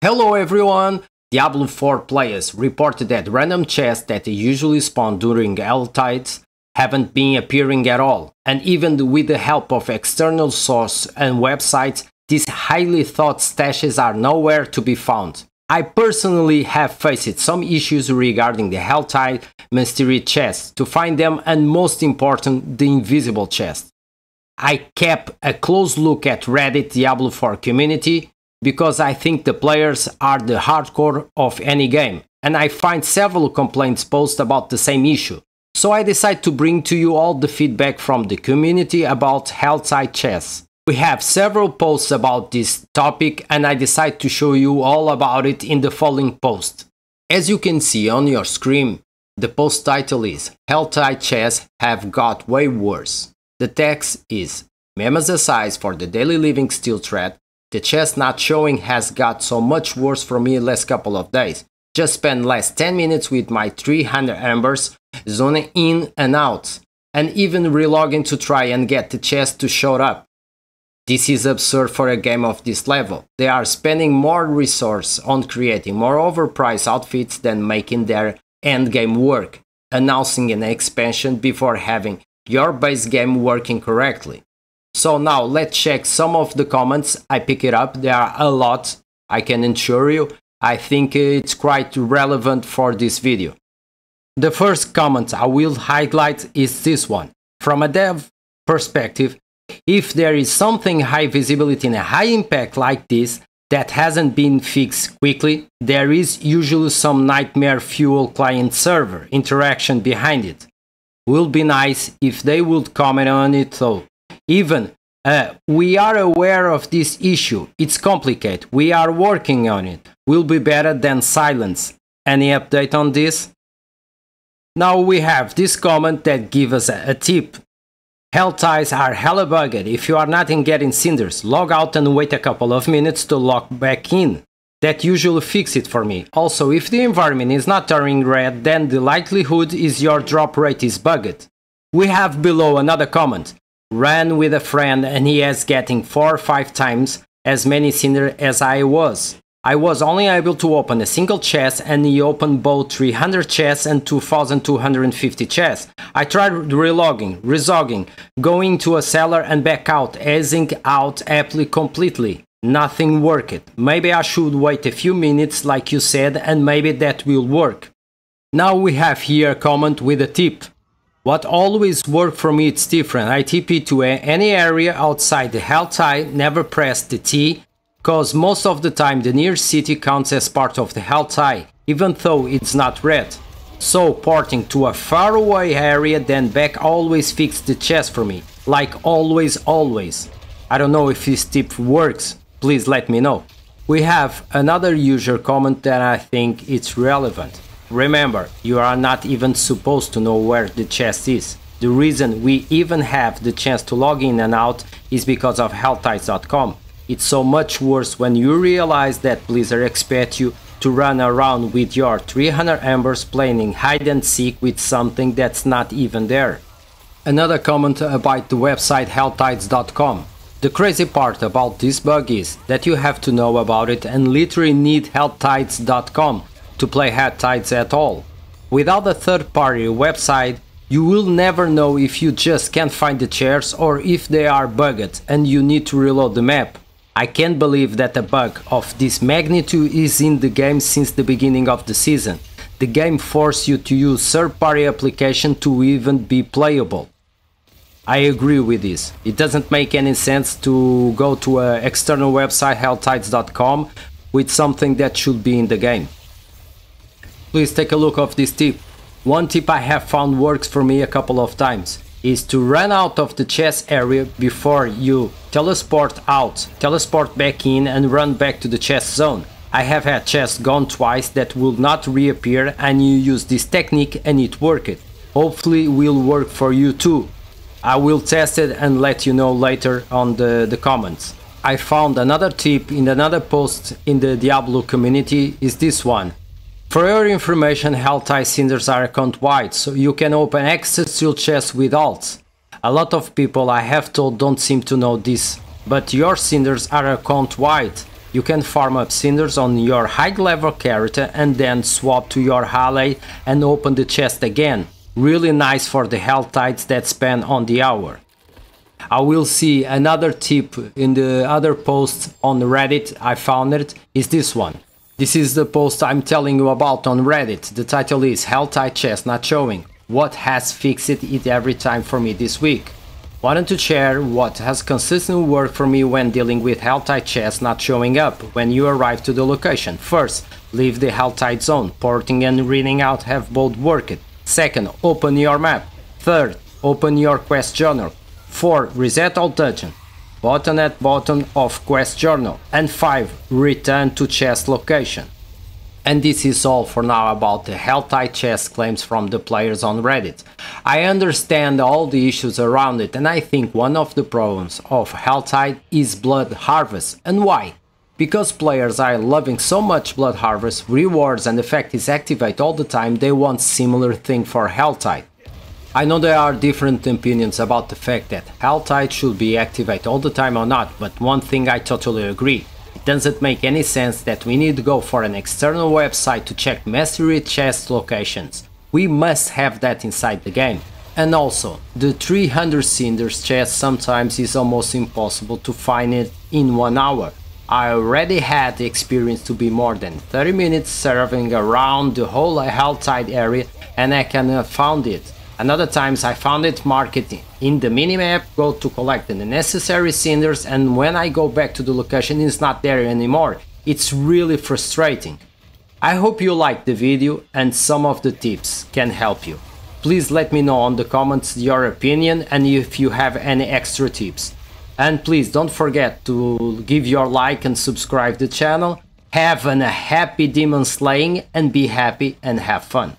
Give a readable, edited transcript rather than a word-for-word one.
Hello everyone! Diablo 4 players reported that random chests that usually spawn during Helltides haven't been appearing at all, and even with the help of external sources and websites, these highly thought stashes are nowhere to be found. I personally have faced some issues regarding the Helltide mystery chests to find them, and most important, the invisible chest. I kept a close look at Reddit Diablo 4 community because I think the players are the hardcore of any game, and I find several complaints posted about the same issue. So I decided to bring to you all the feedback from the community about Helltide chests. We have several posts about this topic, and I decided to show you all about it in the following post. As you can see on your screen, the post title is Helltide chests have got way worse. The text is, memes aside for the daily living still threat, the chest not showing has got so much worse for me last couple of days. Just spent last 10 minutes with my 300 embers, zoning in and out, and even relogging to try and get the chest to show up. This is absurd for a game of this level. They are spending more resources on creating more overpriced outfits than making their endgame work, announcing an expansion before having your base game working correctly. So now let's check some of the comments. I pick it up, there are a lot, I can assure you. I think it's quite relevant for this video. The first comment I will highlight is this one. From a dev perspective, if there is something high visibility and a high impact like this that hasn't been fixed quickly, there is usually some nightmare fuel client server interaction behind it. Will be nice if they would comment on it though. Even, we are aware of this issue, it's complicated, we are working on it, will be better than silence. Any update on this? Now we have this comment that gives us a tip. Helltides are hella bugged. If you are not in getting cinders, log out and wait a couple of minutes to log back in. That usually fixes it for me. Also, if the environment is not turning red, then the likelihood is your drop rate is bugged. We have below another comment. Ran with a friend and he is getting 4 or 5 times as many cinders as I was. I was only able to open a single chest and he opened both 300 chests and 2250 chests. I tried relogging, rezogging, going to a cellar and back out, easing out apply completely. Nothing worked. Maybe I should wait a few minutes like you said and maybe that will work. Now we have here a comment with a tip. What always worked for me it's different. I TP to any area outside the Helltide, never press the T, cause most of the time the near city counts as part of the Helltide, even though it's not red. So porting to a far away area then back always fixed the chest for me, like always. I don't know if this tip works, please let me know. We have another user comment that I think it's relevant. Remember, you are not even supposed to know where the chest is. The reason we even have the chance to log in and out is because of Helltides.com. It's so much worse when you realize that Blizzard expects you to run around with your 300 embers playing hide and seek with something that's not even there. Another comment about the website Helltides.com. The crazy part about this bug is that you have to know about it and literally need Helltides.com to play Helltides at all. Without a third-party website, you will never know if you just can't find the chairs or if they are bugged and you need to reload the map. I can't believe that a bug of this magnitude is in the game since the beginning of the season. The game forces you to use third-party application to even be playable. I agree with this. It doesn't make any sense to go to an external website Helltides.com with something that should be in the game. Please take a look at this tip. One tip I have found works for me a couple of times is to run out of the chest area before you teleport out, teleport back in and run back to the chest zone. I have had chests gone twice that will not reappear and you use this technique and it worked. Hopefully it will work for you too. I will test it and let you know later on the comments. I found another tip in another post in the Diablo community is this one. For your information, Helltide cinders are account-wide, so you can open extra steel chests with alts. A lot of people I have told don't seem to know this, but your cinders are account-wide. You can farm up cinders on your high level character and then swap to your ally and open the chest again. Really nice for the Helltides that spend on the hour. I will see another tip in the other post on Reddit. I found it is this one. This is the post I'm telling you about on Reddit. The title is Helltide chest not showing. What has fixed it every time for me this week? Wanted to share what has consistently worked for me when dealing with Helltide chests not showing up when you arrive to the location. First, leave the Helltide zone. Porting and reading out have both worked. Second, open your map. Third, open your quest journal. 4. Reset all dungeon. Button at bottom of quest journal. And 5. Return to chest location. And this is all for now about the Helltide chest claims from the players on Reddit. I understand all the issues around it, and I think one of the problems of Helltide is blood harvest. And why? Because players are loving so much blood harvest, rewards and effects activate all the time, they want similar thing for Helltide. I know there are different opinions about the fact that Helltide should be activated all the time or not, but one thing I totally agree. It doesn't make any sense that we need to go for an external website to check mastery chest locations. We must have that inside the game. And also, the 300 cinders chest sometimes is almost impossible to find it in 1 hour. I already had the experience to be more than 30 minutes surfing around the whole Helltide area and I cannot found it. Another times I found it marked in the minimap, go to collect the necessary cinders, and when I go back to the location it's not there anymore. It's really frustrating. I hope you liked the video and some of the tips can help you. Please let me know on the comments your opinion and if you have any extra tips. And please don't forget to give your like and subscribe the channel. Have a happy demon slaying and be happy and have fun.